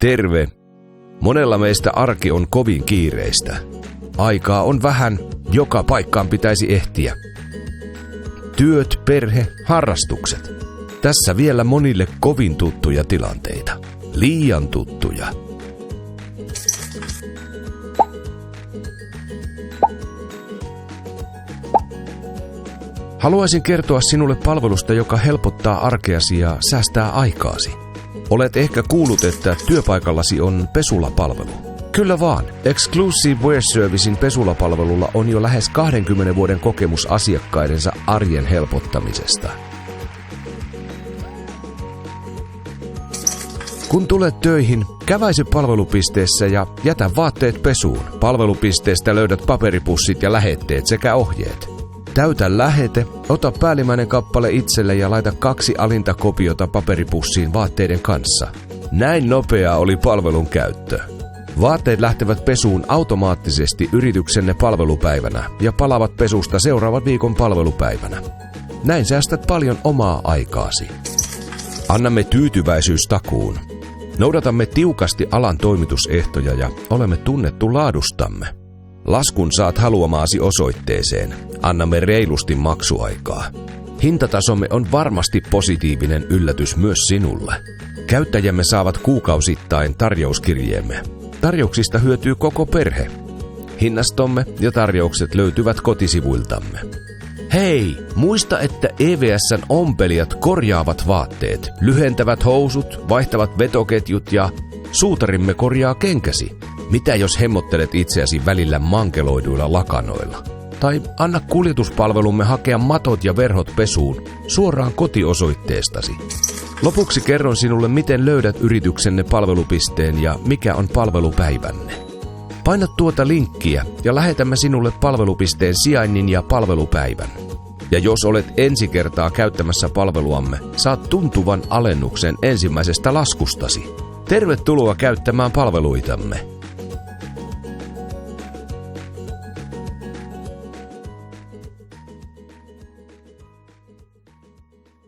Terve! Monella meistä arki on kovin kiireistä. Aikaa on vähän, joka paikkaan pitäisi ehtiä. Työt, perhe, harrastukset. Tässä vielä monille kovin tuttuja tilanteita. Liian tuttuja. Haluaisin kertoa sinulle palvelusta, joka helpottaa arkeasi ja säästää aikaasi. Olet ehkä kuullut, että työpaikallasi on pesulapalvelu. Kyllä vaan. Exclusive Wear Servicein pesulapalvelulla on jo lähes 20 vuoden kokemus asiakkaidensa arjen helpottamisesta. Kun tulet töihin, käväise palvelupisteessä ja jätä vaatteet pesuun. Palvelupisteestä löydät paperipussit ja lähetteet sekä ohjeet. Täytä lähete, ota päällimmäinen kappale itselle ja laita 2 alinta kopiota paperipussiin vaatteiden kanssa. Näin nopeaa oli palvelun käyttö. Vaatteet lähtevät pesuun automaattisesti yrityksenne palvelupäivänä ja palavat pesusta seuraavan viikon palvelupäivänä. Näin säästät paljon omaa aikaasi. Annamme tyytyväisyystakuun. Noudatamme tiukasti alan toimitusehtoja ja olemme tunnettu laadustamme. Laskun saat haluamaasi osoitteeseen. Annamme reilusti maksuaikaa. Hintatasomme on varmasti positiivinen yllätys myös sinulle. Käyttäjämme saavat kuukausittain tarjouskirjeemme. Tarjouksista hyötyy koko perhe. Hinnastomme ja tarjoukset löytyvät kotisivuiltamme. Hei, muista, että EVS:n ompelijat korjaavat vaatteet, lyhentävät housut, vaihtavat vetoketjut ja suutarimme korjaa kenkäsi. Mitä jos hemmottelet itseäsi välillä mankeloiduilla lakanoilla? Tai anna kuljetuspalvelumme hakea matot ja verhot pesuun suoraan kotiosoitteestasi. Lopuksi kerron sinulle, miten löydät yrityksenne palvelupisteen ja mikä on palvelupäivänne. Paina tuota linkkiä ja lähetämme sinulle palvelupisteen sijainnin ja palvelupäivän. Ja jos olet ensi kertaa käyttämässä palveluamme, saat tuntuvan alennuksen ensimmäisestä laskustasi. Tervetuloa käyttämään palveluitamme.